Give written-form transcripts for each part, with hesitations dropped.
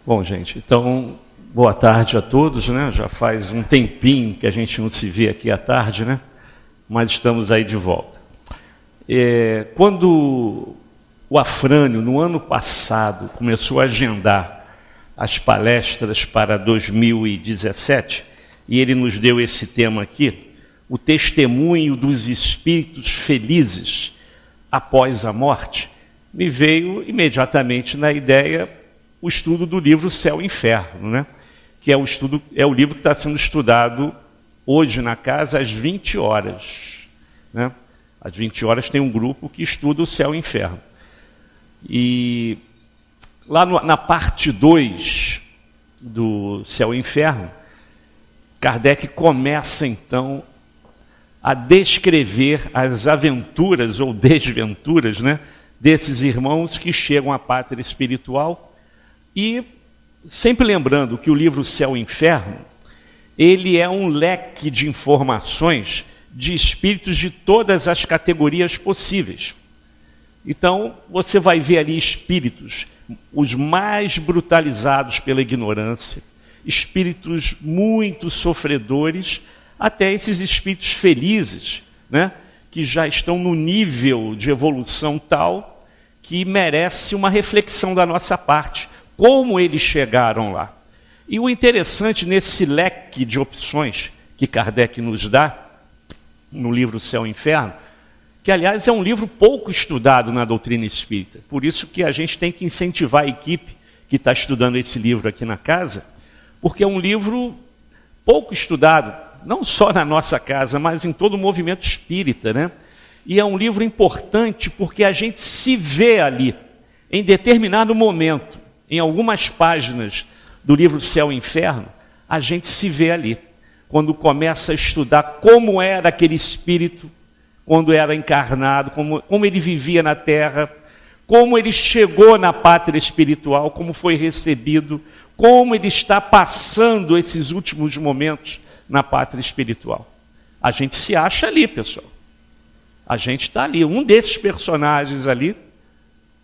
Bom, gente, então, boa tarde a todos, né? Já faz um tempinho que a gente não se vê aqui à tarde, né? Mas estamos aí de volta. Quando o Afrânio, no ano passado, começou a agendar as palestras para 2017, e ele nos deu esse tema aqui, o testemunho dos espíritos felizes após a morte, me veio imediatamente na ideia o estudo do livro Céu e Inferno, né? Que é o livro que está sendo estudado hoje na casa às 20 horas. Né? Às 20 horas tem um grupo que estuda o Céu e Inferno. E lá na parte 2 do Céu e Inferno, Kardec começa então a descrever as aventuras ou desventuras, né, desses irmãos que chegam à pátria espiritual. E sempre lembrando que o livro Céu e Inferno, ele é um leque de informações de espíritos de todas as categorias possíveis. Então, você vai ver ali espíritos, os mais brutalizados pela ignorância, espíritos muito sofredores, até esses espíritos felizes, né, que já estão no nível de evolução tal que merece uma reflexão da nossa parte. Como eles chegaram lá. E o interessante nesse leque de opções que Kardec nos dá, no livro Céu e Inferno, que aliás é um livro pouco estudado na doutrina espírita, por isso que a gente tem que incentivar a equipe que está estudando esse livro aqui na casa, porque é um livro pouco estudado, não só na nossa casa, mas em todo o movimento espírita, né? E é um livro importante porque a gente se vê ali, em determinado momento, em algumas páginas do livro Céu e Inferno, a gente se vê ali, quando começa a estudar como era aquele espírito, quando era encarnado, como ele vivia na Terra, como ele chegou na pátria espiritual, como foi recebido, como ele está passando esses últimos momentos na pátria espiritual. A gente se acha ali, pessoal. A gente está ali. Um desses personagens ali,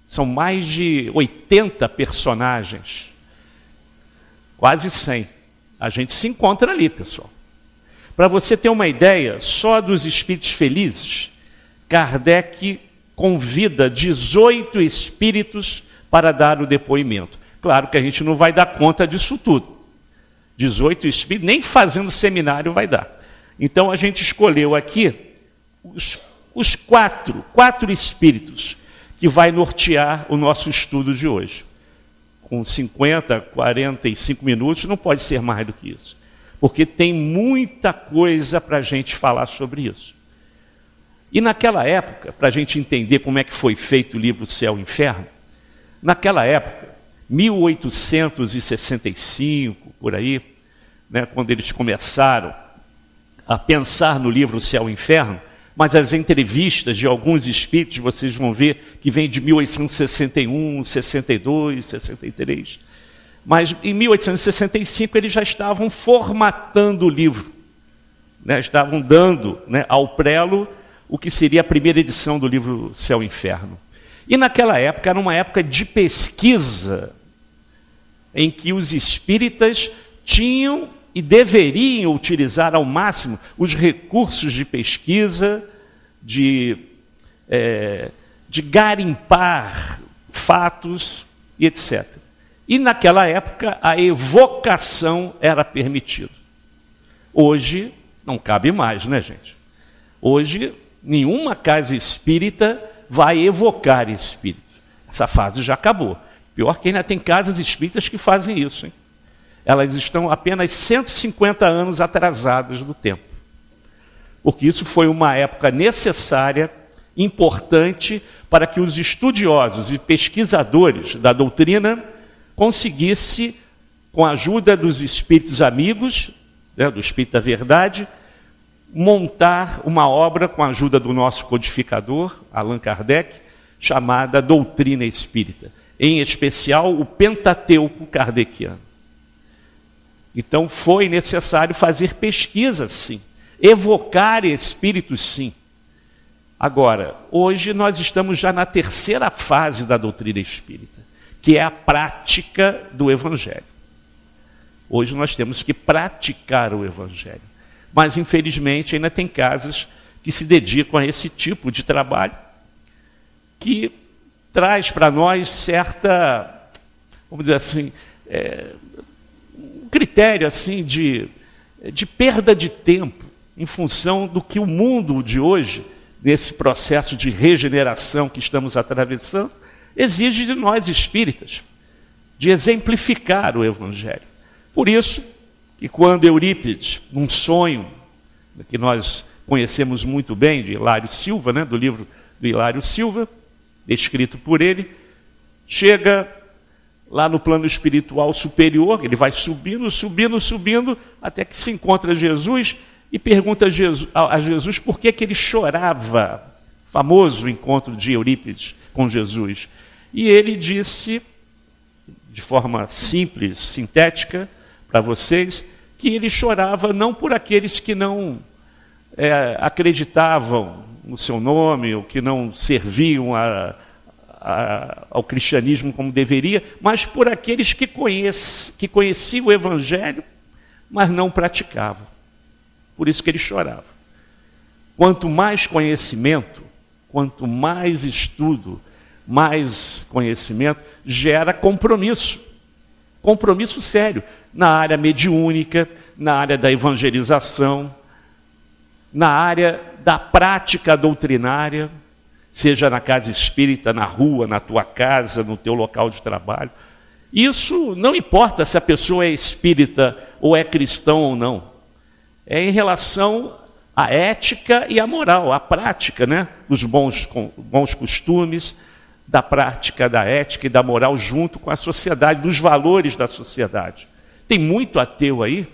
são mais de 80 personagens, quase 100. A gente se encontra ali, pessoal. Para você ter uma ideia, só dos espíritos felizes, Kardec convida 18 espíritos para dar o depoimento. Claro que a gente não vai dar conta disso tudo. 18 espíritos, nem fazendo seminário vai dar. Então a gente escolheu aqui os quatro espíritos que vai nortear o nosso estudo de hoje. Com 50, 45 minutos, não pode ser mais do que isso. Porque tem muita coisa para a gente falar sobre isso. E naquela época, para a gente entender como é que foi feito o livro Céu e Inferno, naquela época, 1865, por aí, né, quando eles começaram a pensar no livro Céu e Inferno, mas as entrevistas de alguns espíritos, vocês vão ver que vem de 1861, 62, 63. Mas em 1865 eles já estavam formatando o livro. Né? Estavam dando, né, ao prelo o que seria a primeira edição do livro Céu e Inferno. E naquela época era uma época de pesquisa em que os espíritas tinham e deveriam utilizar ao máximo os recursos de pesquisa, de garimpar fatos e etc. E naquela época a evocação era permitida. Hoje não cabe mais, né, gente? Hoje nenhuma casa espírita vai evocar espírito. Essa fase já acabou. Pior que ainda tem casas espíritas que fazem isso, hein? Elas estão apenas 150 anos atrasadas do tempo. Porque isso foi uma época necessária, importante, para que os estudiosos e pesquisadores da doutrina conseguissem, com a ajuda dos espíritos amigos, né, do Espírito da Verdade, montar uma obra com a ajuda do nosso codificador, Allan Kardec, chamada Doutrina Espírita. Em especial, o Pentateuco Kardeciano. Então foi necessário fazer pesquisa, sim. Evocar espíritos, sim. Agora, hoje nós estamos já na terceira fase da doutrina espírita, que é a prática do Evangelho. Hoje nós temos que praticar o Evangelho. Mas, infelizmente, ainda tem casas que se dedicam a esse tipo de trabalho, que traz para nós certa, vamos dizer assim, um critério assim de perda de tempo, em função do que o mundo de hoje, nesse processo de regeneração que estamos atravessando, exige de nós espíritas, de exemplificar o Evangelho. Por isso que quando Eurípides, num sonho que nós conhecemos muito bem, de Hilário Silva, né, do livro do Hilário Silva, descrito por ele, chega lá no plano espiritual superior, ele vai subindo, subindo, subindo, até que se encontra Jesus e pergunta a Jesus por que ele chorava. Famoso encontro de Eurípides com Jesus. E ele disse, de forma simples, sintética, para vocês, que ele chorava não por aqueles que não acreditavam no seu nome, ou que não serviam ao cristianismo como deveria, mas por aqueles que conheciam o Evangelho, mas não praticavam. Por isso que ele chorava. Quanto mais conhecimento, quanto mais estudo, mais conhecimento, gera compromisso. Compromisso sério, na área mediúnica, na área da evangelização, na área da prática doutrinária, seja na casa espírita, na rua, na tua casa, no teu local de trabalho. Isso não importa se a pessoa é espírita ou é cristão ou não. É em relação à ética e à moral, à prática, né, dos bons costumes, da prática da ética e da moral junto com a sociedade, dos valores da sociedade. Tem muito ateu aí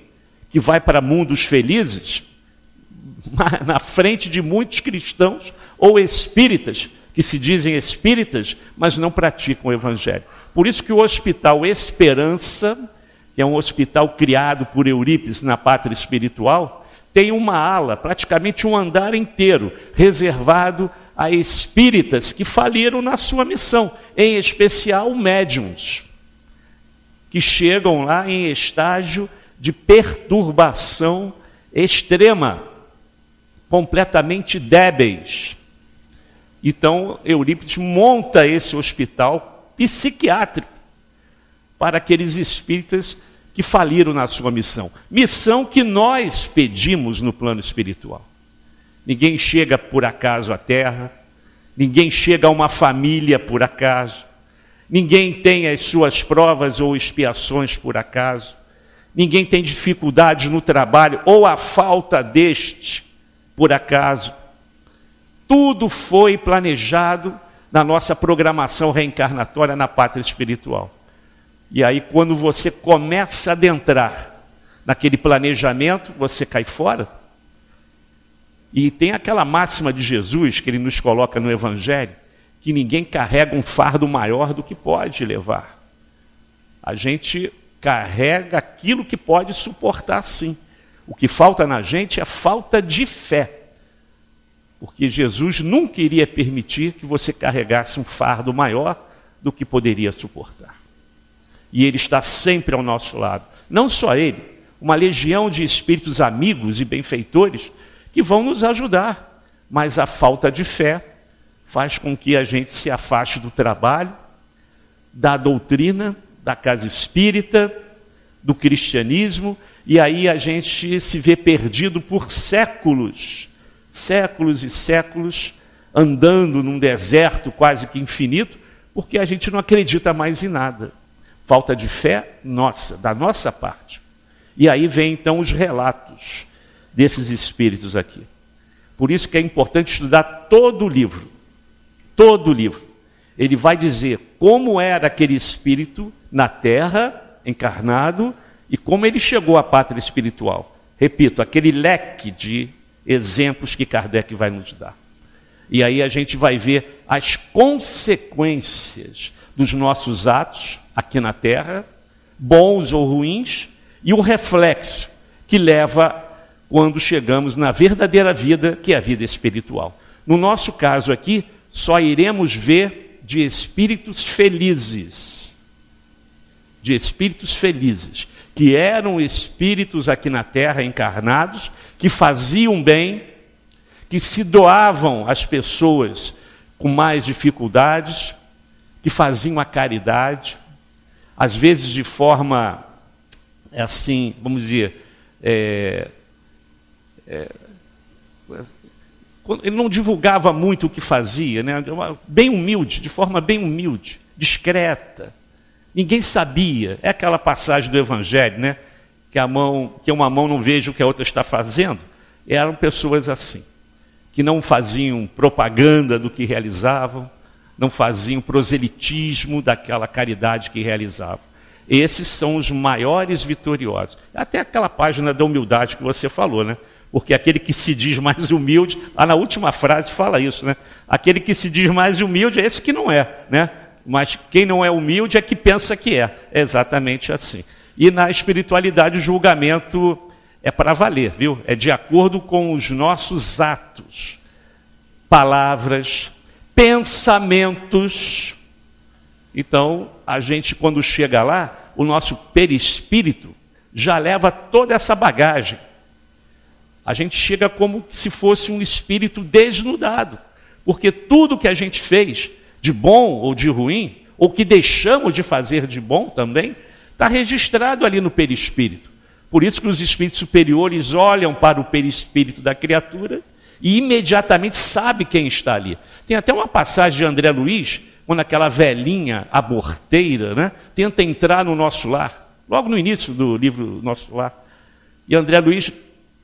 que vai para mundos felizes na frente de muitos cristãos ou espíritas, que se dizem espíritas, mas não praticam o Evangelho. Por isso que o Hospital Esperança, que é um hospital criado por Eurípides na Pátria Espiritual, tem uma ala, praticamente um andar inteiro, reservado a espíritas que faliram na sua missão, em especial médiuns, que chegam lá em estágio de perturbação extrema, completamente débeis. Então, Eurípides monta esse hospital psiquiátrico para aqueles espíritas que faliram na sua missão. Missão que nós pedimos no plano espiritual. Ninguém chega por acaso à Terra, ninguém chega a uma família por acaso, ninguém tem as suas provas ou expiações por acaso, ninguém tem dificuldades no trabalho ou a falta deste por acaso. Tudo foi planejado na nossa programação reencarnatória na pátria espiritual. E aí, quando você começa a adentrar naquele planejamento, você cai fora. E tem aquela máxima de Jesus, que ele nos coloca no Evangelho, que ninguém carrega um fardo maior do que pode levar. A gente carrega aquilo que pode suportar, sim. O que falta na gente é falta de fé. Porque Jesus nunca iria permitir que você carregasse um fardo maior do que poderia suportar. E ele está sempre ao nosso lado. Não só ele, uma legião de espíritos amigos e benfeitores que vão nos ajudar. Mas a falta de fé faz com que a gente se afaste do trabalho, da doutrina, da casa espírita, do cristianismo, e aí a gente se vê perdido por séculos, séculos e séculos, andando num deserto quase que infinito, porque a gente não acredita mais em nada. Falta de fé nossa, da nossa parte. E aí vem então os relatos desses espíritos aqui. Por isso que é importante estudar todo o livro. Todo o livro. Ele vai dizer como era aquele espírito na Terra, encarnado, e como ele chegou à pátria espiritual. Repito, aquele leque de exemplos que Kardec vai nos dar. E aí a gente vai ver as consequências dos nossos atos aqui na Terra, bons ou ruins, e o reflexo que leva quando chegamos na verdadeira vida, que é a vida espiritual. No nosso caso aqui, só iremos ver de espíritos felizes. de espíritos felizes, que eram espíritos aqui na Terra encarnados, que faziam bem, que se doavam às pessoas com mais dificuldades, que faziam a caridade, às vezes de forma, assim, vamos dizer, ele não divulgava muito o que fazia, né? Bem humilde, de forma bem humilde, discreta. Ninguém sabia. É aquela passagem do Evangelho, né? Que uma mão não veja o que a outra está fazendo. Eram pessoas assim, que não faziam propaganda do que realizavam, não faziam proselitismo daquela caridade que realizavam. Esses são os maiores vitoriosos. Até aquela página da humildade que você falou, né? Porque aquele que se diz mais humilde, lá na última frase fala isso, né? Aquele que se diz mais humilde é esse que não é, né? Mas quem não é humilde é que pensa que é. É exatamente assim. E na espiritualidade o julgamento é para valer, viu? É de acordo com os nossos atos, palavras, pensamentos. Então, a gente quando chega lá, o nosso perispírito já leva toda essa bagagem. A gente chega como se fosse um espírito desnudado, porque tudo que a gente fez, de bom ou de ruim, ou que deixamos de fazer de bom também, está registrado ali no perispírito. Por isso que os espíritos superiores olham para o perispírito da criatura e imediatamente sabe quem está ali. Tem até uma passagem de André Luiz, quando aquela velhinha aborteira, né, tenta entrar no nosso lar, logo no início do livro Nosso Lar. E André Luiz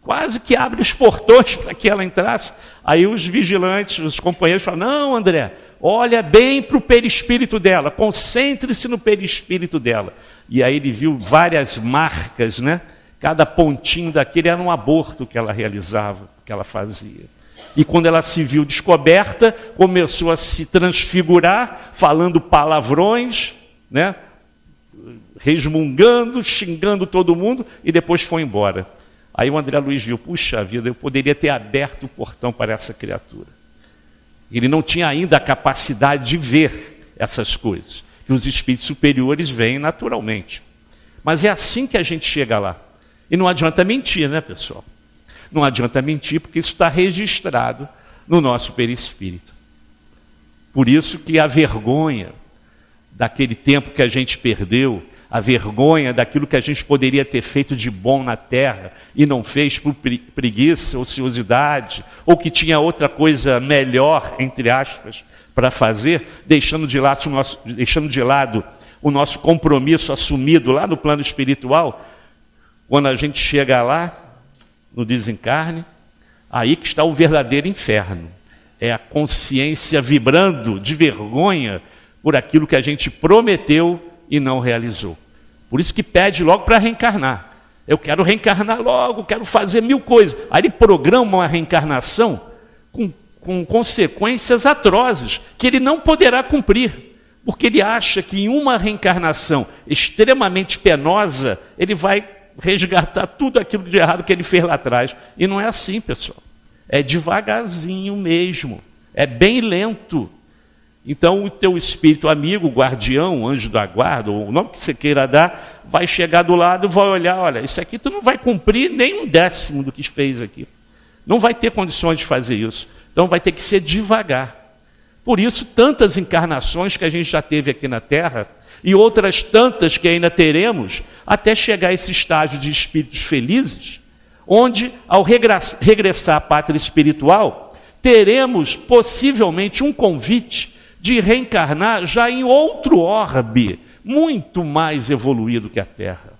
quase que abre os portões para que ela entrasse. Aí os vigilantes, os companheiros falam, não, André, olha bem para o perispírito dela, concentre-se no perispírito dela. E aí ele viu várias marcas, né? Cada pontinho daquele era um aborto que ela realizava, que ela fazia. E quando ela se viu descoberta, começou a se transfigurar, falando palavrões, né? Resmungando, xingando todo mundo, e depois foi embora. Aí o André Luiz viu, puxa vida, eu poderia ter aberto o portão para essa criatura. Ele não tinha ainda a capacidade de ver essas coisas, que os espíritos superiores veem naturalmente. Mas é assim que a gente chega lá. E não adianta mentir, né, pessoal? Não adianta mentir, porque isso está registrado no nosso perispírito. Por isso que a vergonha daquele tempo que a gente perdeu, a vergonha daquilo que a gente poderia ter feito de bom na Terra e não fez por preguiça, ociosidade, ou que tinha outra coisa melhor, entre aspas, para fazer, deixando de lado o nosso compromisso assumido lá no plano espiritual. Quando a gente chega lá, no desencarne, aí que está o verdadeiro inferno. É a consciência vibrando de vergonha por aquilo que a gente prometeu e não realizou. Por isso que pede logo para reencarnar. Eu quero reencarnar logo, quero fazer 1000 coisas. Aí ele programa uma reencarnação com consequências atrozes, que ele não poderá cumprir, porque ele acha que em uma reencarnação extremamente penosa, ele vai resgatar tudo aquilo de errado que ele fez lá atrás. E não é assim, pessoal. É devagarzinho mesmo. É bem lento. Então o teu espírito amigo, guardião, anjo da guarda, ou o nome que você queira dar, vai chegar do lado e vai olhar, olha, isso aqui tu não vai cumprir nem 1/10 do que fez aqui. Não vai ter condições de fazer isso. Então vai ter que ser devagar. Por isso, tantas encarnações que a gente já teve aqui na Terra, e outras tantas que ainda teremos, até chegar a esse estágio de espíritos felizes, onde, ao regressar à pátria espiritual, teremos possivelmente um convite de reencarnar já em outro orbe, muito mais evoluído que a Terra.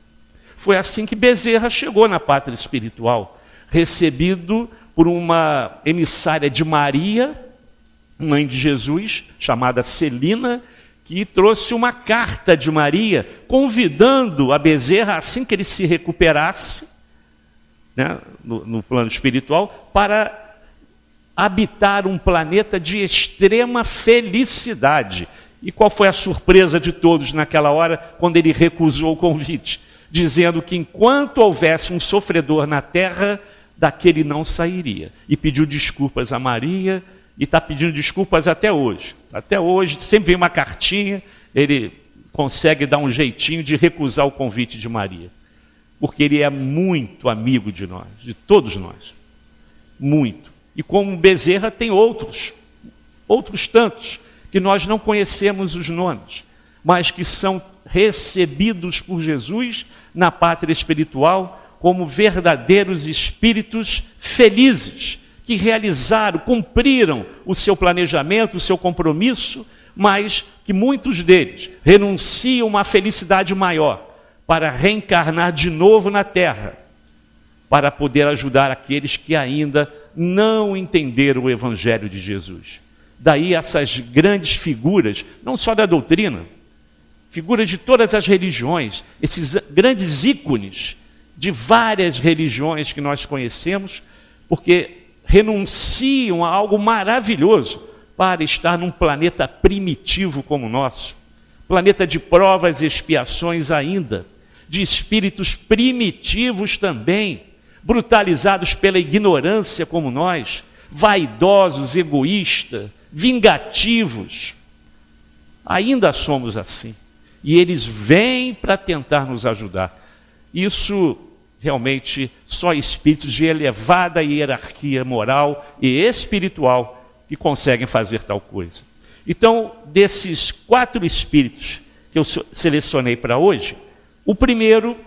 Foi assim que Bezerra chegou na pátria espiritual, recebido por uma emissária de Maria, mãe de Jesus, chamada Celina, que trouxe uma carta de Maria, convidando a Bezerra, assim que ele se recuperasse, né, no plano espiritual, para habitar um planeta de extrema felicidade. E qual foi a surpresa de todos naquela hora, quando ele recusou o convite? Dizendo que enquanto houvesse um sofredor na Terra, daquele não sairia. E pediu desculpas a Maria, e está pedindo desculpas até hoje. Até hoje, sempre vem uma cartinha, ele consegue dar um jeitinho de recusar o convite de Maria. Porque ele é muito amigo de nós, de todos nós. Muito. E como Bezerra tem outros tantos, que nós não conhecemos os nomes, mas que são recebidos por Jesus na pátria espiritual como verdadeiros espíritos felizes, que realizaram, cumpriram o seu planejamento, o seu compromisso, mas que muitos deles renunciam a uma felicidade maior para reencarnar de novo na Terra, para poder ajudar aqueles que ainda não entenderam o Evangelho de Jesus. Daí essas grandes figuras, não só da doutrina, figuras de todas as religiões, esses grandes ícones de várias religiões que nós conhecemos, porque renunciam a algo maravilhoso para estar num planeta primitivo como o nosso, planeta de provas e expiações ainda, de espíritos primitivos também, brutalizados pela ignorância como nós, vaidosos, egoístas, vingativos. Ainda somos assim. E eles vêm para tentar nos ajudar. Isso realmente só espíritos de elevada hierarquia moral e espiritual que conseguem fazer tal coisa. Então, desses 4 espíritos que eu selecionei para hoje, o primeiro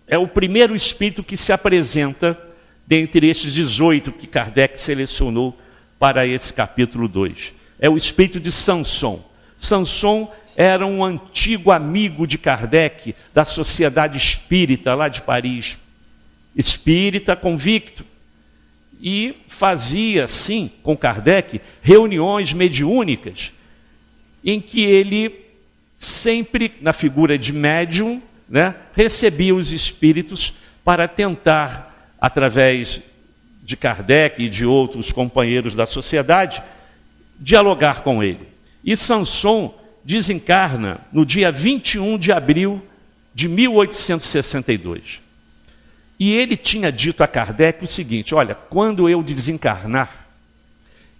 é o primeiro espírito que se apresenta dentre estes 18 que Kardec selecionou para esse capítulo 2. É o espírito de Sanson. Sanson era um antigo amigo de Kardec, da Sociedade Espírita, lá de Paris. Espírita convicto. E fazia, sim, com Kardec, reuniões mediúnicas, em que ele sempre, na figura de médium, recebia os espíritos para tentar, através de Kardec e de outros companheiros da sociedade, dialogar com ele. E Sanson desencarna no dia 21 de abril de 1862. E ele tinha dito a Kardec o seguinte: olha, quando eu desencarnar,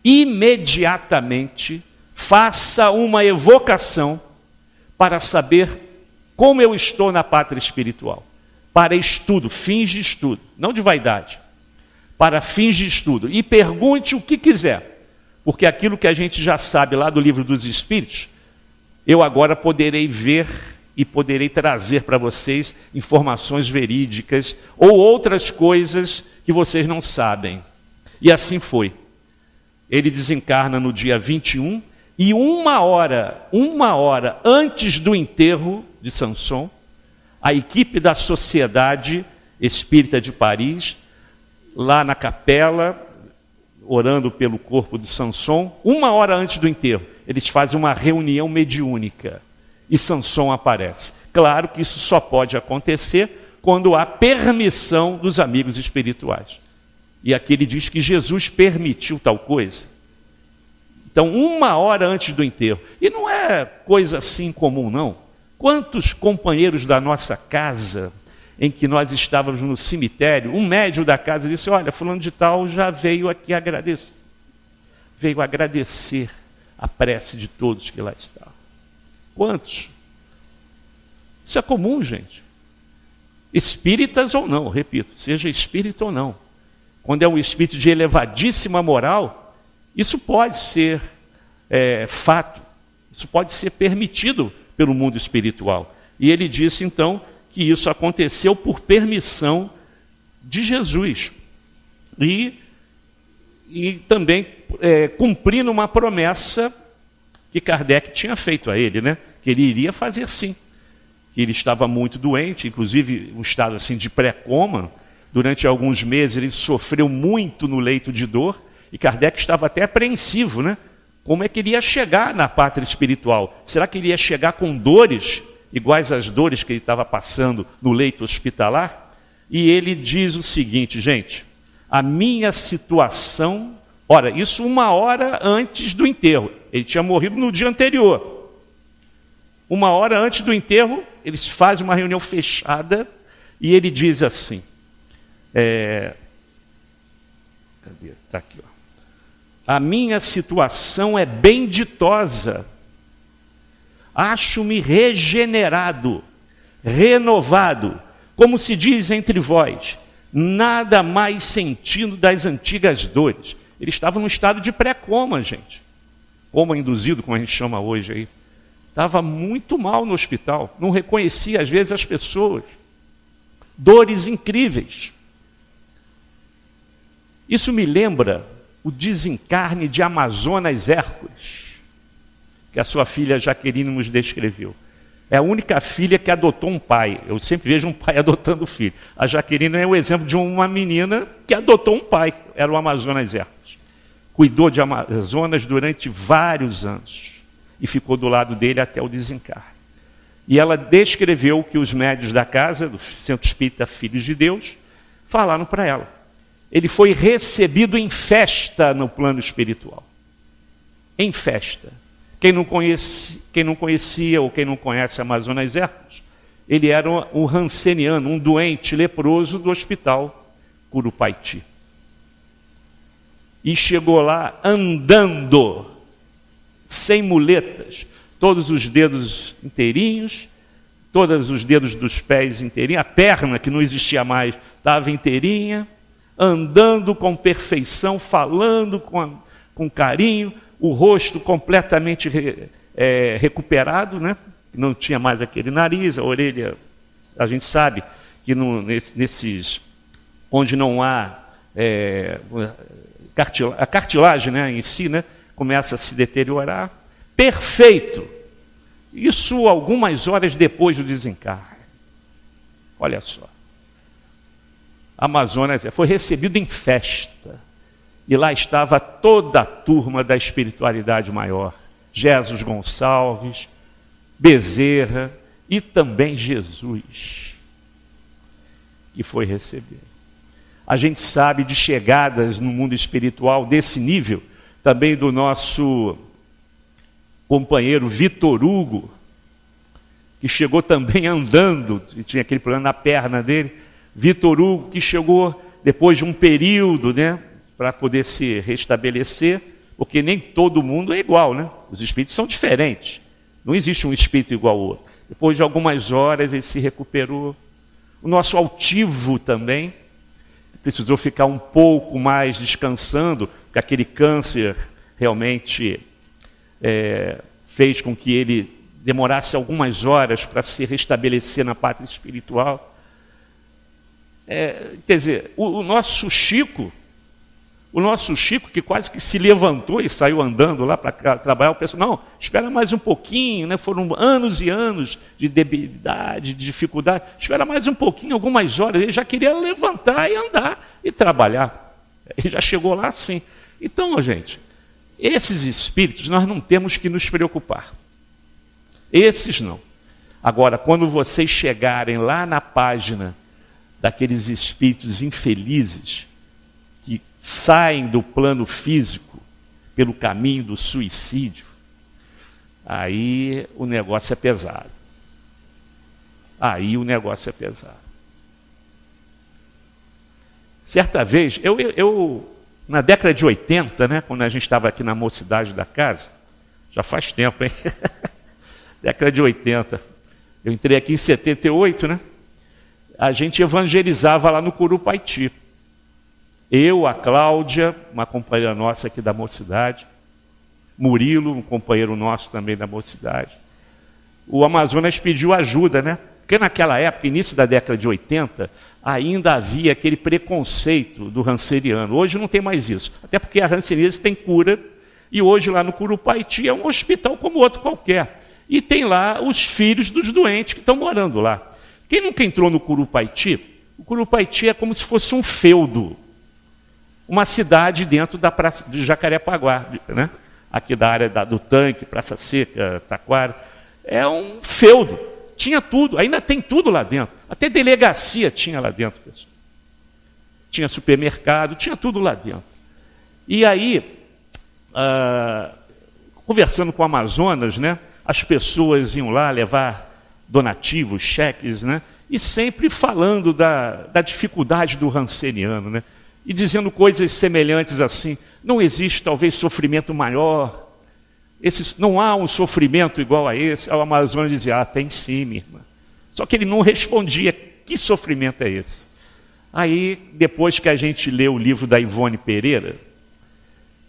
imediatamente faça uma evocação para saber como eu estou na pátria espiritual. Para estudo, fins de estudo, não de vaidade. Para fins de estudo. E pergunte o que quiser, porque aquilo que a gente já sabe lá do Livro dos Espíritos, eu agora poderei ver e poderei trazer para vocês informações verídicas ou outras coisas que vocês não sabem. E assim foi. Ele desencarna no dia 21 e uma hora antes do enterro de Sanson, a equipe da Sociedade Espírita de Paris, lá na capela, orando pelo corpo de Sanson, uma hora antes do enterro, eles fazem uma reunião mediúnica e Sanson aparece. Claro que isso só pode acontecer quando há permissão dos amigos espirituais. E aqui ele diz que Jesus permitiu tal coisa. Então, uma hora antes do enterro. E não é coisa assim comum, não. Quantos companheiros da nossa casa, em que nós estávamos no cemitério, um médium da casa disse: olha, fulano de tal já veio aqui agradecer. Veio agradecer a prece de todos que lá estavam. Quantos? Isso é comum, gente. Espíritas ou não, repito, seja espírita ou não. Quando é um espírito de elevadíssima moral, isso pode ser fato, isso pode ser permitido pelo mundo espiritual. E ele disse então que isso aconteceu por permissão de Jesus. E também cumprindo uma promessa que Kardec tinha feito a ele, que ele iria fazer sim. Que ele estava muito doente, inclusive um estado assim de pré-coma. Durante alguns meses ele sofreu muito no leito de dor, e Kardec estava até apreensivo, Como é que ele ia chegar na pátria espiritual? Será que ele ia chegar com dores iguais às dores que ele estava passando no leito hospitalar? E ele diz o seguinte, gente: a minha situação... Ora, isso uma hora antes do enterro. Ele tinha morrido no dia anterior. Uma hora antes do enterro, eles fazem uma reunião fechada e ele diz assim... Cadê? Está aqui, ó. A minha situação é bem ditosa. Acho-me regenerado, renovado, como se diz entre vós, nada mais sentindo das antigas dores. Ele estava num estado de pré-coma, gente. Coma induzido, como a gente chama hoje aí. Estava muito mal no hospital, não reconhecia às vezes as pessoas. Dores incríveis. Isso me lembra o desencarne de Amazonas Hércules, que a sua filha Jaqueline nos descreveu. É a única filha que adotou um pai. Eu sempre vejo um pai adotando filho. A Jaqueline é o exemplo de uma menina que adotou um pai. Era o Amazonas Hércules. Cuidou de Amazonas durante vários anos e ficou do lado dele até o desencarne. E ela descreveu que os médios da casa, do Centro Espírita Filhos de Deus, falaram para ela. Ele foi recebido em festa no plano espiritual. Em festa. Quem não conhecia ou quem não conhece Amazonas Hércules, ele era um ranceniano, um doente leproso do hospital Curupaiti. E chegou lá andando, sem muletas, todos os dedos inteirinhos, todos os dedos dos pés inteirinhos, a perna que não existia mais estava inteirinha, andando com perfeição, falando com carinho, o rosto completamente recuperado, né? Não tinha mais aquele nariz, a orelha, a gente sabe que nesses onde não há a cartilagem, né, em si, né, começa a se deteriorar. Perfeito! Isso algumas horas depois do desencarne. Olha só. Amazonas foi recebido em festa. E lá estava toda a turma da espiritualidade maior. Jesus Gonçalves, Bezerra e também Jesus, que foi receber. A gente sabe de chegadas no mundo espiritual desse nível, também do nosso companheiro Vitor Hugo, que chegou também andando, e tinha aquele problema na perna dele. Vitor Hugo, que chegou depois de um período, né, para poder se restabelecer, porque nem todo mundo é igual, né? Os espíritos são diferentes. Não existe um espírito igual ao outro. Depois de algumas horas ele se recuperou. O nosso altivo também precisou ficar um pouco mais descansando, porque aquele câncer realmente fez com que ele demorasse algumas horas para se restabelecer na pátria espiritual. Quer dizer, o nosso Chico, que quase que se levantou e saiu andando lá para trabalhar, o pessoal, não, espera mais um pouquinho, né? Foram anos e anos de debilidade, de dificuldade, espera mais um pouquinho, algumas horas, ele já queria levantar e andar e trabalhar. Ele já chegou lá assim. Então, gente, esses espíritos nós não temos que nos preocupar. Esses não. Agora, quando vocês chegarem lá na página daqueles espíritos infelizes, que saem do plano físico pelo caminho do suicídio, aí o negócio é pesado. Aí o negócio é pesado. Certa vez, eu na década de 80, né, quando a gente estava aqui na mocidade da casa, já faz tempo, hein? Década de 80. Eu entrei aqui em 78, né? A gente evangelizava lá no Curupaiti. Eu, a Cláudia, uma companheira nossa aqui da mocidade, Murilo, um companheiro nosso também da mocidade. O Amazonas pediu ajuda, né? Porque naquela época, início da década de 80, ainda havia aquele preconceito do ranceniano. Hoje não tem mais isso. Até porque a ranceníase tem cura, e hoje lá no Curupaiti é um hospital como outro qualquer. E tem lá os filhos dos doentes que estão morando lá. Quem nunca entrou no Curupaiti? O Curupaiti é como se fosse um feudo. Uma cidade dentro da praça de Jacarepaguá, né? Aqui da área do Tanque, Praça Seca, Taquara. É um feudo. Tinha tudo, ainda tem tudo lá dentro. Até delegacia tinha lá dentro, pessoal. Tinha supermercado, tinha tudo lá dentro. E aí, conversando com o Amazonas, né? As pessoas iam lá levar donativos, cheques, né? E sempre falando da dificuldade do ranceniano, né? E dizendo coisas semelhantes assim, não existe talvez sofrimento maior. Não há um sofrimento igual a esse. O Amazonas dizia, tem sim, minha irmã. Só que ele não respondia, que sofrimento é esse? Aí, depois que a gente lê o livro da Ivone Pereira,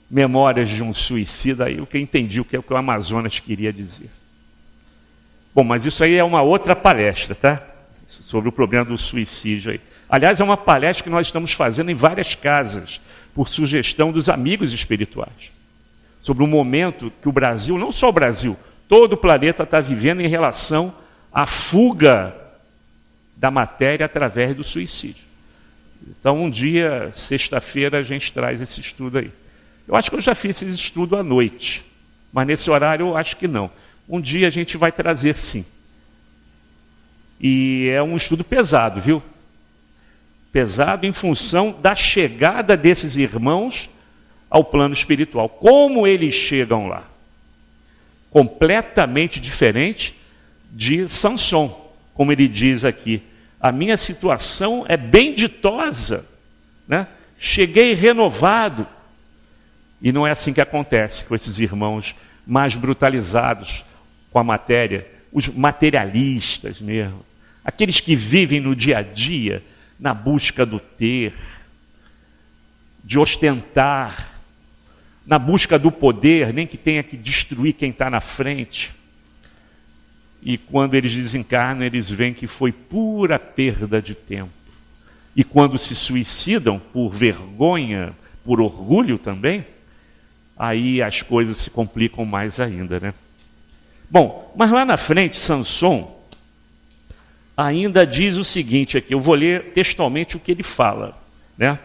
Memórias de um Suicida, aí eu entendi o que o Amazonas queria dizer. Bom, mas isso aí é uma outra palestra, tá? Sobre o problema do suicídio aí. Aliás, é uma palestra que nós estamos fazendo em várias casas, por sugestão dos amigos espirituais. Sobre o momento que o Brasil, não só o Brasil, todo o planeta está vivendo em relação à fuga da matéria através do suicídio. Então, um dia, sexta-feira, a gente traz esse estudo aí. Eu acho que eu já fiz esse estudo à noite, mas nesse horário eu acho que não. Um dia a gente vai trazer sim. E é um estudo pesado, viu? Pesado em função da chegada desses irmãos ao plano espiritual. Como eles chegam lá? Completamente diferente de Samson, como ele diz aqui. A minha situação é bem ditosa, né? Cheguei renovado. E não é assim que acontece com esses irmãos mais brutalizados com a matéria, os materialistas mesmo, aqueles que vivem no dia a dia na busca do ter, de ostentar, na busca do poder, nem que tenha que destruir quem está na frente. E quando eles desencarnam, eles veem que foi pura perda de tempo. E quando se suicidam por vergonha, por orgulho também, aí as coisas se complicam mais ainda, né? Bom, mas lá na frente, Samson ainda diz o seguinte aqui, eu vou ler textualmente o que ele fala, né?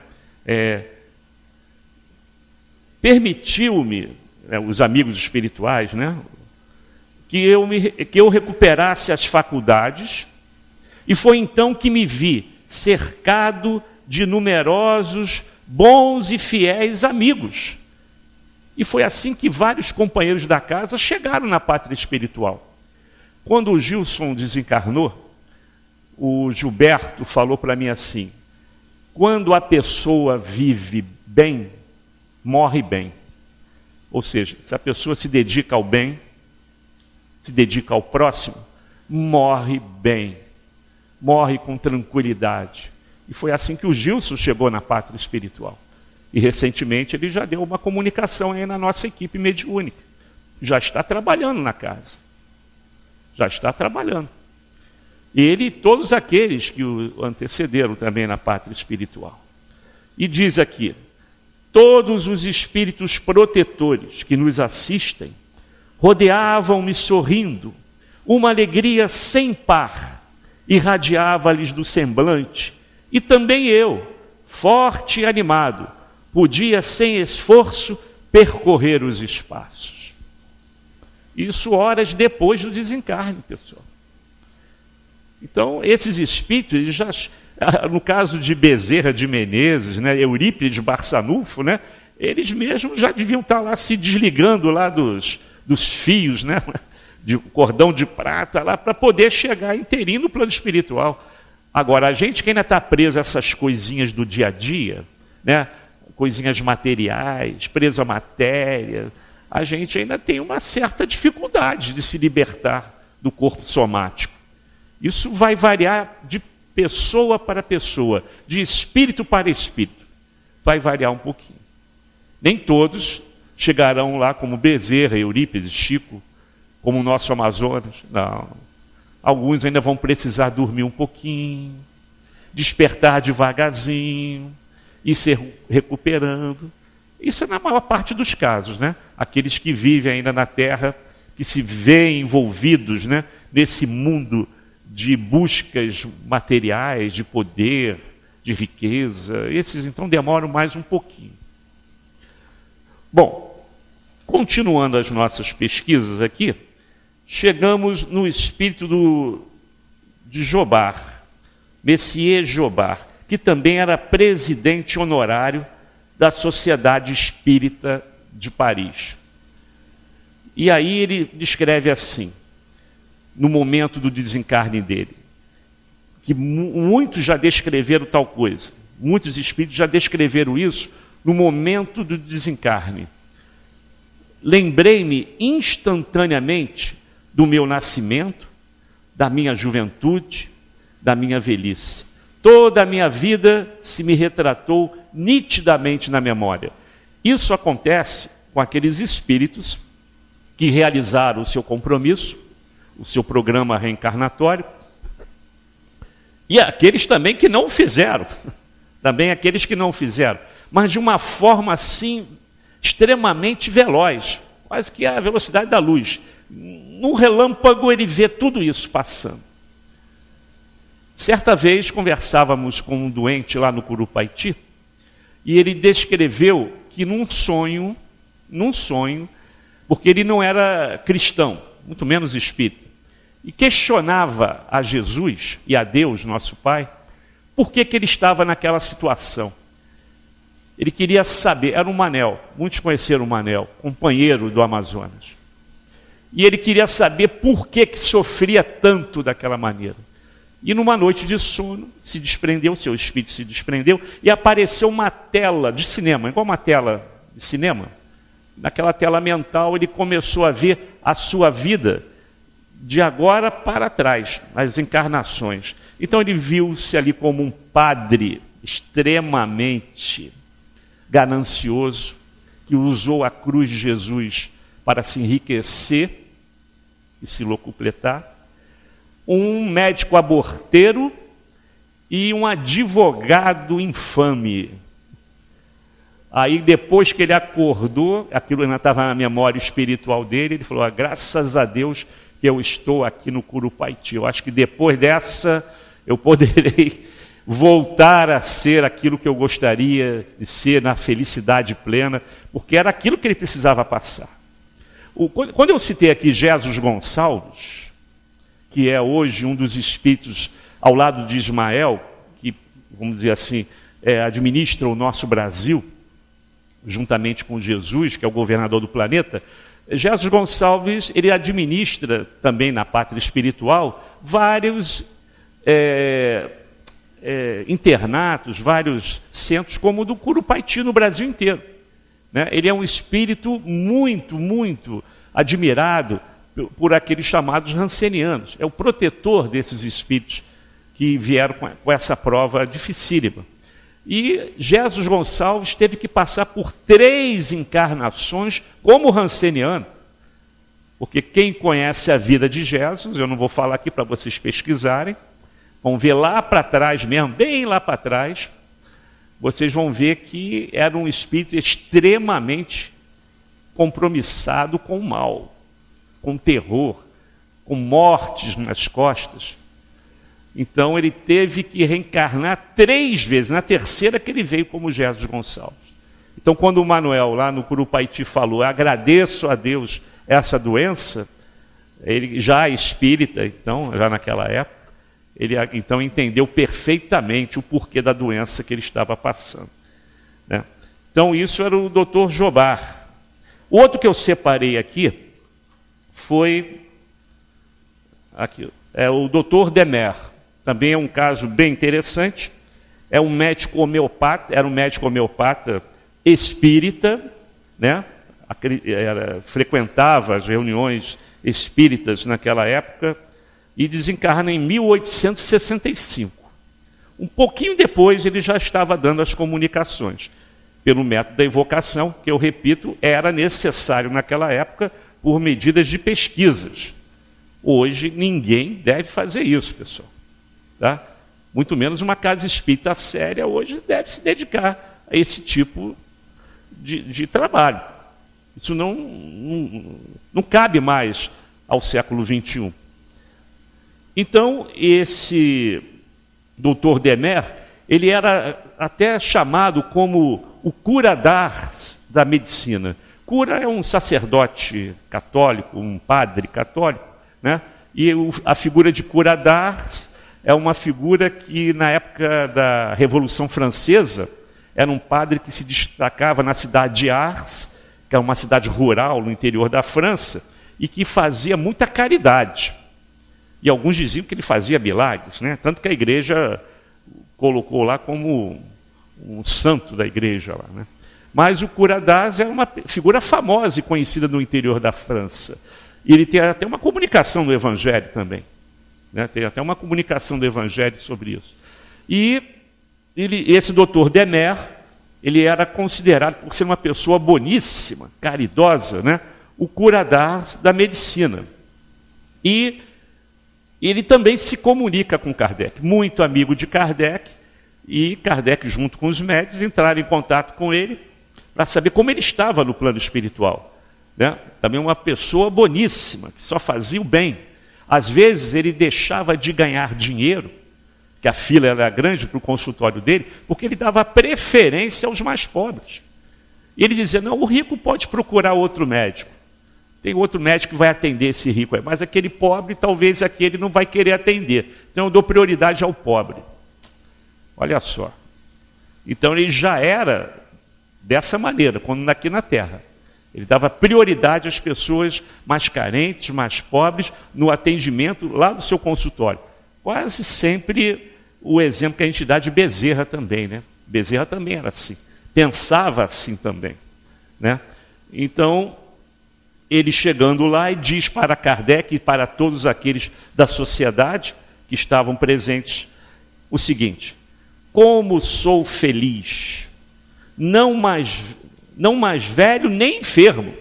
Permitiu-me, os amigos espirituais, né, que eu recuperasse as faculdades, e foi então que me vi cercado de numerosos, bons e fiéis amigos. E foi assim que vários companheiros da casa chegaram na pátria espiritual. Quando o Gilson desencarnou, o Gilberto falou para mim assim, quando a pessoa vive bem, morre bem. Ou seja, se a pessoa se dedica ao bem, se dedica ao próximo, morre bem, morre com tranquilidade. E foi assim que o Gilson chegou na pátria espiritual. E recentemente ele já deu uma comunicação aí na nossa equipe mediúnica. Já está trabalhando na casa. Já está trabalhando. Ele e todos aqueles que o antecederam também na pátria espiritual. E diz aqui, todos os espíritos protetores que nos assistem rodeavam-me sorrindo, uma alegria sem par irradiava-lhes do semblante, e também eu, forte e animado, podia sem esforço percorrer os espaços. Isso horas depois do desencarne, pessoal. Então, esses espíritos, eles já, no caso de Bezerra de Menezes, né, Eurípides Barçanufo, né, eles mesmos já deviam estar lá se desligando lá dos fios, né, de cordão de prata, lá para poder chegar inteirinho no plano espiritual. Agora, a gente que ainda está preso a essas coisinhas do dia a dia, né, coisinhas materiais, preso à matéria, a gente ainda tem uma certa dificuldade de se libertar do corpo somático. Isso vai variar de pessoa para pessoa, de espírito para espírito. Vai variar um pouquinho. Nem todos chegarão lá como Bezerra, Eurípides, Chico, como o nosso Amazonas. Não. Alguns ainda vão precisar dormir um pouquinho, despertar devagarzinho, e se recuperando. Isso é na maior parte dos casos, né? Aqueles que vivem ainda na Terra, que se veem envolvidos, né, nesse mundo de buscas materiais, de poder, de riqueza. Esses, então, demoram mais um pouquinho. Bom, continuando as nossas pesquisas aqui, chegamos no espírito de Jobar, Messier Jobar, que também era presidente honorário da Sociedade Espírita de Paris. E aí ele descreve assim, no momento do desencarne dele, que muitos já descreveram tal coisa, muitos espíritos já descreveram isso no momento do desencarne. lembrei-me instantaneamente do meu nascimento, da minha juventude, da minha velhice. Toda a minha vida se me retratou nitidamente na memória. Isso acontece com aqueles espíritos que realizaram o seu compromisso, o seu programa reencarnatório, e aqueles também que não fizeram, também aqueles que não fizeram, mas de uma forma assim, extremamente veloz, quase que a velocidade da luz. Num relâmpago ele vê tudo isso passando. Certa vez conversávamos com um doente lá no Curupaiti, e ele descreveu que num sonho, porque ele não era cristão, muito menos espírita, e questionava a Jesus e a Deus, nosso Pai, por que ele estava naquela situação. Ele queria saber, era um Manel, muitos conheceram o Manel, companheiro do Amazonas. E ele queria saber por que sofria tanto daquela maneira. E numa noite de sono, se desprendeu, seu espírito se desprendeu, e apareceu uma tela de cinema, igual uma tela de cinema. Naquela tela mental ele começou a ver a sua vida de agora para trás, as encarnações. Então ele viu-se ali como um padre extremamente ganancioso, que usou a cruz de Jesus para se enriquecer e se locupletar, um médico aborteiro e um advogado infame. Aí depois que ele acordou, aquilo ainda estava na memória espiritual dele, ele falou, graças a Deus que eu estou aqui no Curupaiti. Eu acho que depois dessa eu poderei voltar a ser aquilo que eu gostaria de ser na felicidade plena, porque era aquilo que ele precisava passar. Quando eu citei aqui Jesus Gonçalves, que é hoje um dos espíritos ao lado de Ismael, que, vamos dizer assim, administra o nosso Brasil, juntamente com Jesus, que é o governador do planeta, Jesus Gonçalves, ele administra também na pátria espiritual vários internatos, vários centros, como o do Curupaiti no Brasil inteiro. Né? Ele é um espírito muito, muito admirado por aqueles chamados rancenianos. É o protetor desses espíritos que vieram com essa prova dificílima. E Jesus Gonçalves teve que passar por 3 encarnações como ranceniano, porque quem conhece a vida de Jesus, eu não vou falar aqui para vocês pesquisarem, vão ver lá para trás mesmo, bem lá para trás, vocês vão ver que era um espírito extremamente compromissado com o mal, com terror, com mortes nas costas. Então ele teve que reencarnar 3 vezes, na terceira que ele veio como Jesus Gonçalves. Então quando o Manuel lá no Curupaiti falou, agradeço a Deus essa doença, ele já é espírita, então, já naquela época, ele então entendeu perfeitamente o porquê da doença que ele estava passando. Né? Então isso era o Dr. Jobar. O outro que eu separei aqui foi o Dr. Demer. Também é um caso bem interessante. É um médico homeopata, era um médico homeopata espírita, né? Frequentava as reuniões espíritas naquela época e desencarna em 1865. Um pouquinho depois ele já estava dando as comunicações pelo método da evocação, que eu repito, era necessário naquela época por medidas de pesquisas. Hoje ninguém deve fazer isso, pessoal. Tá? Muito menos uma casa espírita séria hoje deve se dedicar a esse tipo de trabalho. Isso não cabe mais ao século XXI. Então, esse doutor Demer, ele era até chamado como o cura d'Ars da medicina. Cura é um sacerdote católico, um padre católico, né? E a figura de cura d'Ars é uma figura que, na época da Revolução Francesa, era um padre que se destacava na cidade de Ars, que é uma cidade rural no interior da França, e que fazia muita caridade. E alguns diziam que ele fazia milagres, né? Tanto que a igreja colocou lá como um santo da igreja lá, né? Mas o Curadas é uma figura famosa e conhecida no interior da França. E ele tem até uma comunicação do Evangelho também. Né? Tem até uma comunicação do Evangelho sobre isso. E esse doutor Demer, ele era considerado, por ser uma pessoa boníssima, caridosa, né? O Curadas da medicina. E ele também se comunica com Kardec, muito amigo de Kardec, e Kardec, junto com os médicos, entraram em contato com ele para saber como ele estava no plano espiritual. Né? Também uma pessoa boníssima, que só fazia o bem. Às vezes ele deixava de ganhar dinheiro, que a fila era grande para o consultório dele, porque ele dava preferência aos mais pobres. E ele dizia, não, o rico pode procurar outro médico. Tem outro médico que vai atender esse rico aí, mas aquele pobre, talvez aquele não vai querer atender. Então eu dou prioridade ao pobre. Olha só. Então ele já era dessa maneira, quando aqui na Terra. Ele dava prioridade às pessoas mais carentes, mais pobres, no atendimento lá do seu consultório. Quase sempre o exemplo que a gente dá de Bezerra também, né? Bezerra também era assim. Pensava assim também, né? Então, ele chegando lá e diz para Kardec e para todos aqueles da sociedade que estavam presentes o seguinte: como sou feliz, não mais velho nem enfermo.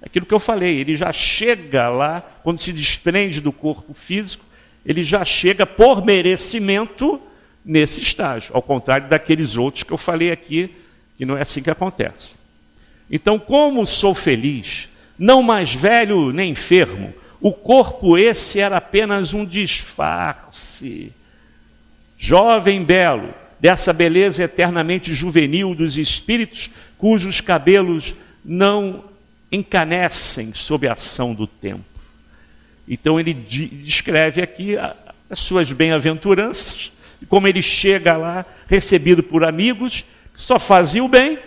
Aquilo que eu falei, ele já chega lá, quando se desprende do corpo físico, ele já chega por merecimento nesse estágio, ao contrário daqueles outros que eu falei aqui, que não é assim que acontece. Então, como sou feliz, não mais velho nem enfermo, o corpo esse era apenas um disfarce. Jovem belo, dessa beleza eternamente juvenil dos espíritos, cujos cabelos não encanecem sob a ação do tempo. Então ele descreve aqui as suas bem-aventuranças, e como ele chega lá, recebido por amigos, que só fazia o bem,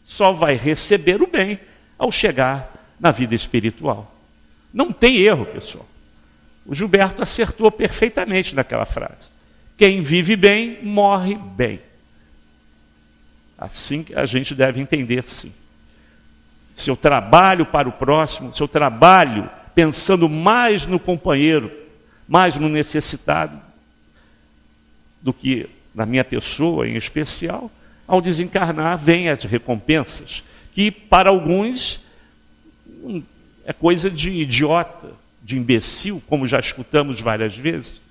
só vai receber o bem ao chegar na vida espiritual. Não tem erro, pessoal. O Gilberto acertou perfeitamente naquela frase. Quem vive bem, morre bem. Assim que a gente deve entender, sim. Se eu trabalho para o próximo, se eu trabalho pensando mais no companheiro, mais no necessitado, do que na minha pessoa em especial, ao desencarnar vêm as recompensas, que para alguns é coisa de idiota, de imbecil, como já escutamos várias vezes.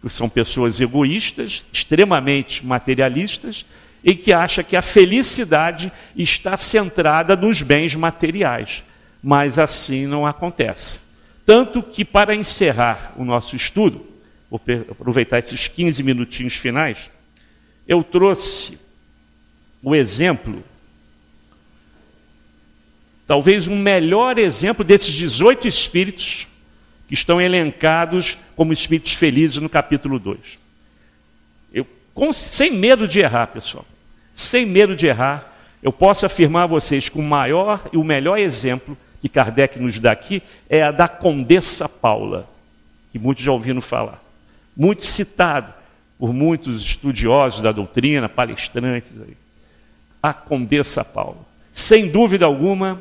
São pessoas egoístas, extremamente materialistas, e que acham que a felicidade está centrada nos bens materiais. Mas assim não acontece. Tanto que, para encerrar o nosso estudo, vou aproveitar esses 15 minutinhos finais, eu trouxe o exemplo, talvez um melhor exemplo desses 18 espíritos que estão elencados como espíritos felizes no capítulo 2. Sem medo de errar, pessoal, sem medo de errar, eu posso afirmar a vocês que o maior e o melhor exemplo que Kardec nos dá aqui é a da Condessa Paula, que muitos já ouviram falar. Muito citado por muitos estudiosos da doutrina, palestrantes aí. A Condessa Paula. Sem dúvida alguma,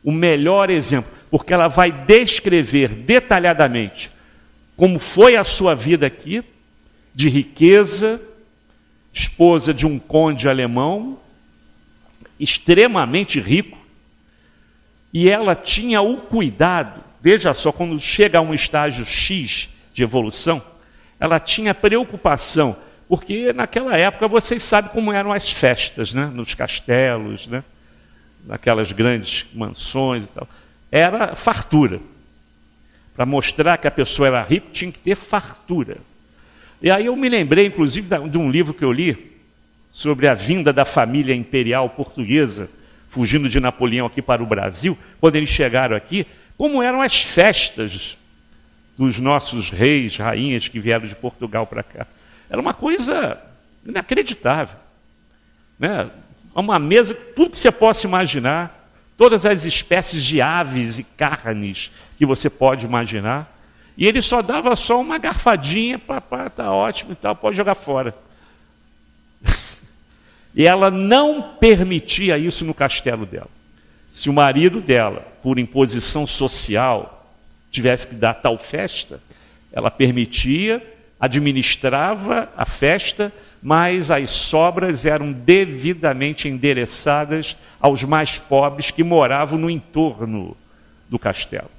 o melhor exemplo, porque ela vai descrever detalhadamente como foi a sua vida aqui, de riqueza, esposa de um conde alemão, extremamente rico, e ela tinha o cuidado, veja só, quando chega a um estágio X de evolução, ela tinha preocupação, porque naquela época vocês sabem como eram as festas, né? Nos castelos, né? Naquelas grandes mansões e tal. Era fartura. Para mostrar que a pessoa era rica, tinha que ter fartura. E aí eu me lembrei, inclusive, de um livro que eu li sobre a vinda da família imperial portuguesa, fugindo de Napoleão aqui para o Brasil, quando eles chegaram aqui, como eram as festas dos nossos reis, rainhas que vieram de Portugal para cá. Era uma coisa inacreditável, né? Uma mesa, tudo que você possa imaginar, todas as espécies de aves e carnes que você pode imaginar, e ele só dava só uma garfadinha, tá ótimo e tal, pode jogar fora. E ela não permitia isso no castelo dela. Se o marido dela, por imposição social, tivesse que dar tal festa, ela permitia, administrava a festa, mas as sobras eram devidamente endereçadas aos mais pobres que moravam no entorno do castelo.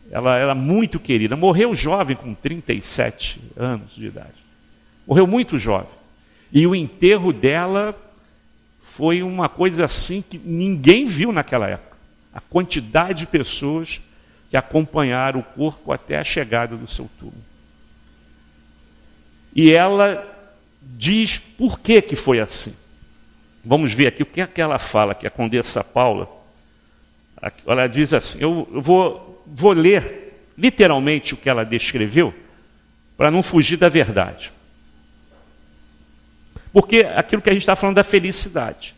Ela era muito querida, morreu jovem, com 37 anos de idade. Morreu muito jovem. E o enterro dela foi uma coisa assim que ninguém viu naquela época. A quantidade de pessoas que acompanharam o corpo até a chegada do seu túmulo. E ela diz por que foi assim. Vamos ver aqui o que é que ela fala, que a Condessa Paula. Ela diz assim, eu vou ler literalmente o que ela descreveu, para não fugir da verdade. Porque aquilo que a gente está falando da felicidade.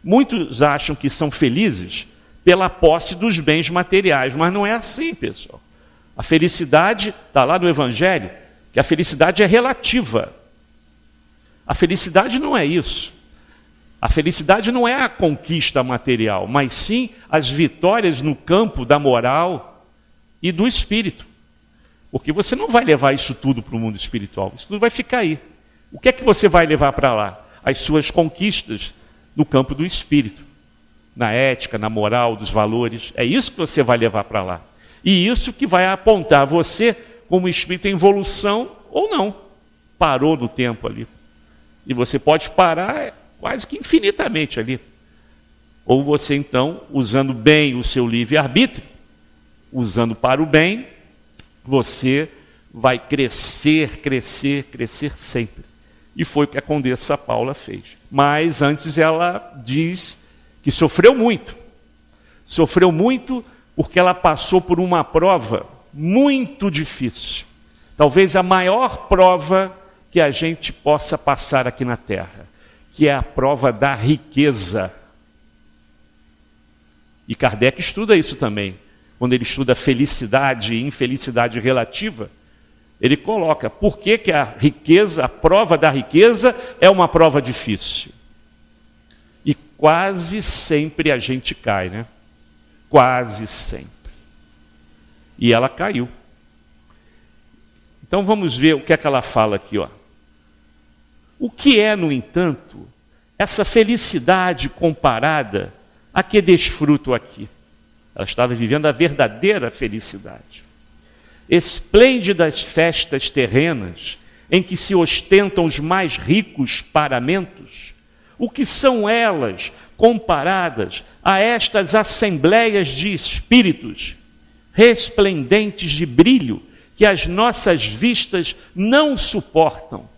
Muitos acham que são felizes pela posse dos bens materiais, mas não é assim, pessoal. A felicidade, está lá no Evangelho, que a felicidade é relativa. A felicidade não é isso. A felicidade não é a conquista material, mas sim as vitórias no campo da moral e do espírito. Porque você não vai levar isso tudo para o mundo espiritual, isso tudo vai ficar aí. O que é que você vai levar para lá? As suas conquistas no campo do espírito, na ética, na moral, dos valores. É isso que você vai levar para lá. E isso que vai apontar você como espírito em evolução ou não. Parou no tempo ali. E você pode parar quase que infinitamente ali. Ou você então, usando bem o seu livre-arbítrio, usando para o bem, você vai crescer, crescer, crescer sempre. E foi o que a Condessa Paula fez. Mas antes ela diz que sofreu muito. Sofreu muito porque ela passou por uma prova muito difícil. Talvez a maior prova que a gente possa passar aqui na Terra, que é a prova da riqueza. E Kardec estuda isso também. Quando ele estuda felicidade e infelicidade relativa, ele coloca por que a riqueza, a prova da riqueza é uma prova difícil. E quase sempre a gente cai, né? Quase sempre. E ela caiu. Então vamos ver o que é que ela fala aqui, ó. O que é, no entanto, essa felicidade comparada a que desfruto aqui? Ela estava vivendo a verdadeira felicidade. Esplêndidas festas terrenas, em que se ostentam os mais ricos paramentos, o que são elas comparadas a estas assembleias de espíritos, resplendentes de brilho, que as nossas vistas não suportam,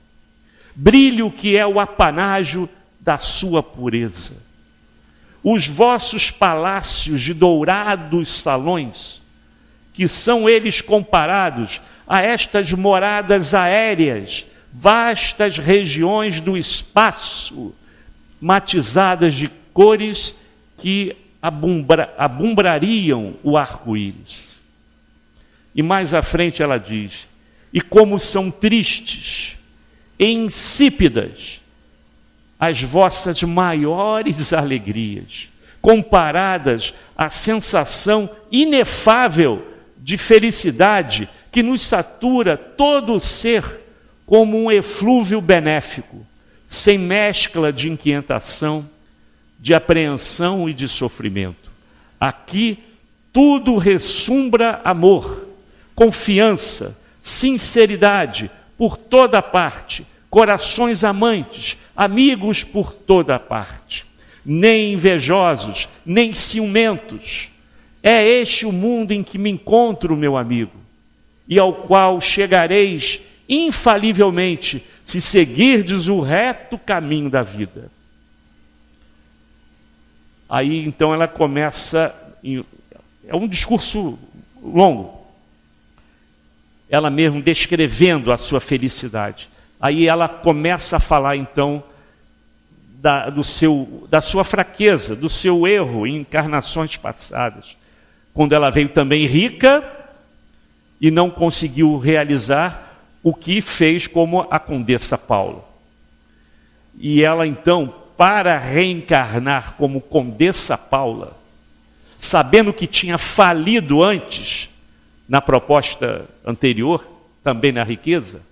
brilho que é o apanágio da sua pureza. Os vossos palácios de dourados salões, que são eles comparados a estas moradas aéreas, vastas regiões do espaço, matizadas de cores que abumbrariam o arco-íris. E mais à frente ela diz, e como são tristes e insípidas as vossas maiores alegrias, comparadas à sensação inefável de felicidade que nos satura todo o ser como um eflúvio benéfico, sem mescla de inquietação, de apreensão e de sofrimento. Aqui tudo ressumbra amor, confiança, sinceridade por toda parte, corações amantes, amigos por toda parte, nem invejosos, nem ciumentos. É este o mundo em que me encontro, meu amigo, e ao qual chegareis infalivelmente se seguirdes o reto caminho da vida. Aí então ela começa, é um discurso longo, ela mesmo descrevendo a sua felicidade. Aí ela começa a falar então da sua fraqueza, do seu erro em encarnações passadas, quando ela veio também rica e não conseguiu realizar o que fez como a Condessa Paula. E ela então, para reencarnar como Condessa Paula, sabendo que tinha falido antes na proposta anterior, também na riqueza,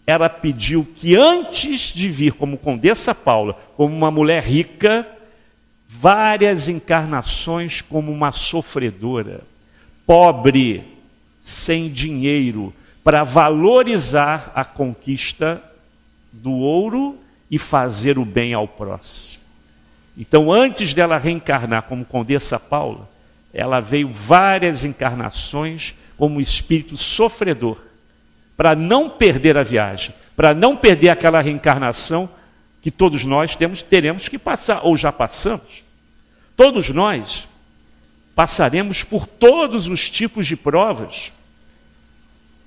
ela pediu que antes de vir como Condessa Paula, como uma mulher rica, várias encarnações como uma sofredora, pobre, sem dinheiro, para valorizar a conquista do ouro e fazer o bem ao próximo. Então, antes dela reencarnar como Condessa Paula, ela veio várias encarnações como espírito sofredor, para não perder a viagem, para não perder aquela reencarnação que todos nós teremos que passar, ou já passamos. Todos nós passaremos por todos os tipos de provas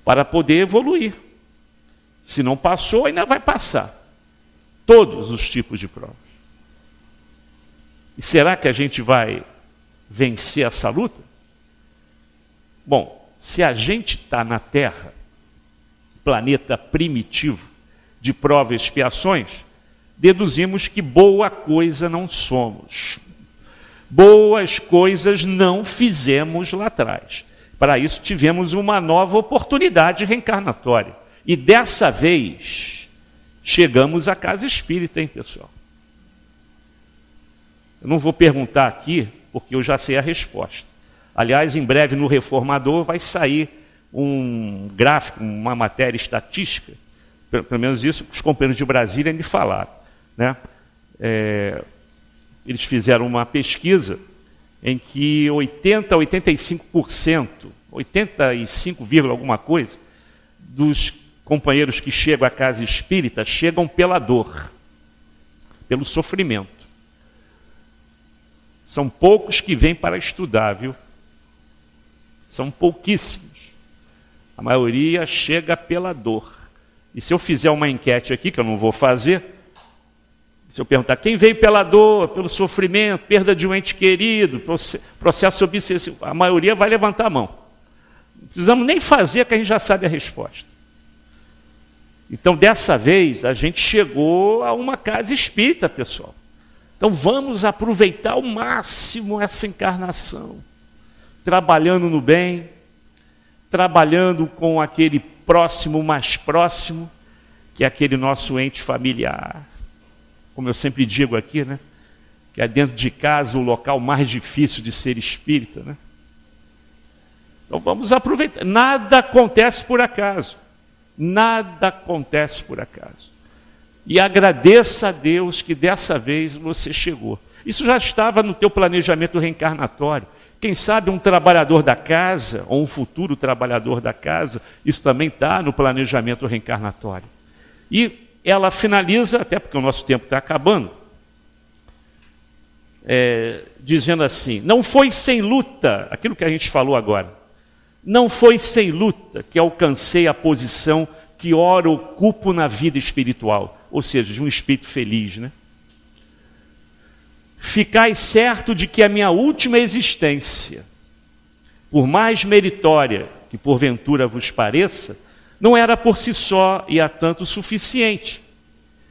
para poder evoluir. Se não passou, ainda vai passar. Todos os tipos de provas. E será que a gente vai vencer essa luta? Bom, se a gente está na Terra, planeta primitivo, de provas e expiações, deduzimos que boa coisa não somos. Boas coisas não fizemos lá atrás. Para isso tivemos uma nova oportunidade reencarnatória. E dessa vez, chegamos à casa espírita, hein, pessoal? Eu não vou perguntar aqui, porque eu já sei a resposta. Aliás, em breve no Reformador vai sair um gráfico, uma matéria estatística, pelo menos isso que os companheiros de Brasília me falaram, né? Eles fizeram uma pesquisa em que 80% a 85%, 85, alguma coisa, dos companheiros que chegam à casa espírita chegam pela dor, pelo sofrimento. São poucos que vêm para estudar, viu? São pouquíssimos. A maioria chega pela dor. E se eu fizer uma enquete aqui, que eu não vou fazer, se eu perguntar quem veio pela dor, pelo sofrimento, perda de um ente querido, processo obsessivo, a maioria vai levantar a mão. Não precisamos nem fazer, que a gente já sabe a resposta. Então, dessa vez, a gente chegou a uma casa espírita, pessoal. Então, vamos aproveitar ao máximo essa encarnação. Trabalhando no bem, trabalhando com aquele próximo mais próximo, que é aquele nosso ente familiar. Como eu sempre digo aqui, né? Que é dentro de casa o local mais difícil de ser espírita, né? Então vamos aproveitar. Nada acontece por acaso. Nada acontece por acaso. E agradeça a Deus que dessa vez você chegou. Isso já estava no teu planejamento reencarnatório. Quem sabe um trabalhador da casa, ou um futuro trabalhador da casa, isso também está no planejamento reencarnatório. E ela finaliza, até porque o nosso tempo está acabando, dizendo assim: não foi sem luta, aquilo que a gente falou agora, não foi sem luta que alcancei a posição que ora ocupo na vida espiritual, ou seja, de um espírito feliz, né? Ficai certo de que a minha última existência, por mais meritória que porventura vos pareça, não era por si só e há tanto suficiente.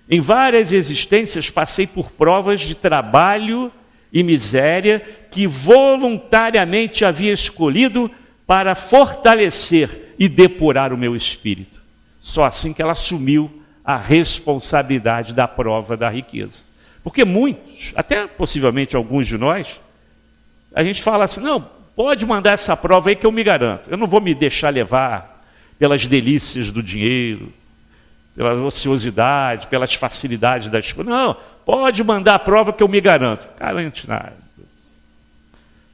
Em várias existências passei por provas de trabalho e miséria que voluntariamente havia escolhido para fortalecer e depurar o meu espírito. Só assim que ela assumiu a responsabilidade da prova da riqueza. Porque muitos, até possivelmente alguns de nós, a gente fala assim: não, pode mandar essa prova aí que eu me garanto. Eu não vou me deixar levar pelas delícias do dinheiro, pela ociosidade, pelas facilidades das coisas. Não, pode mandar a prova que eu me garanto. Garante nada.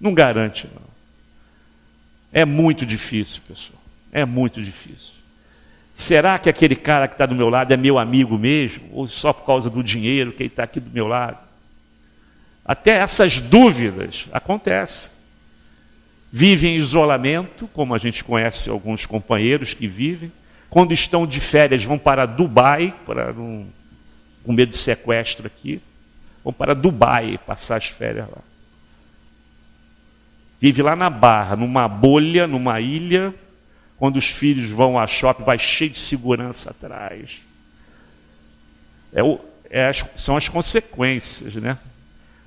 Não garante, não. É muito difícil, pessoal. É muito difícil. Será que aquele cara que está do meu lado é meu amigo mesmo? Ou só por causa do dinheiro que ele está aqui do meu lado? Até essas dúvidas acontecem. Vivem em isolamento, como a gente conhece alguns companheiros que vivem. Quando estão de férias, vão para Dubai, com medo de sequestro aqui. Vão para Dubai passar as férias lá. Vive lá na Barra, numa bolha, numa ilha. Quando os filhos vão a shopping, vai cheio de segurança atrás. são as consequências, né?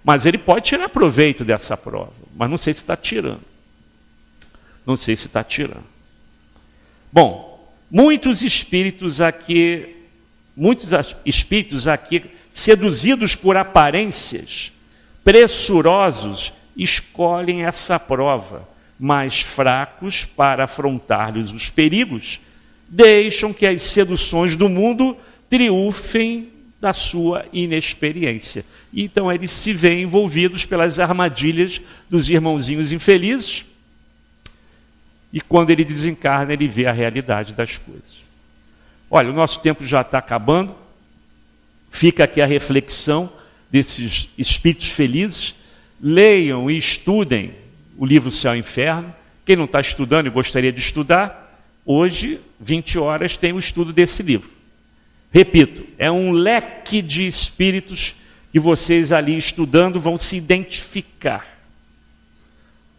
Mas ele pode tirar proveito dessa prova, mas não sei se está tirando. Não sei se está tirando. Bom, muitos espíritos aqui, seduzidos por aparências, pressurosos, escolhem essa prova, mas fracos para afrontar-lhes os perigos, deixam que as seduções do mundo triunfem da sua inexperiência. Então eles se veem envolvidos pelas armadilhas dos irmãozinhos infelizes, e quando ele desencarna, ele vê a realidade das coisas. Olha, o nosso tempo já está acabando, fica aqui a reflexão desses espíritos felizes. Leiam e estudem o livro Céu e Inferno. Quem não está estudando e gostaria de estudar, hoje, 20 horas, tem o estudo desse livro. Repito, é um leque de espíritos que vocês ali estudando vão se identificar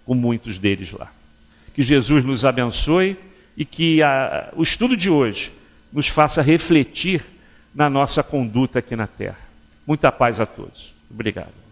com muitos deles lá. Que Jesus nos abençoe e que o estudo de hoje nos faça refletir na nossa conduta aqui na Terra. Muita paz a todos. Obrigado.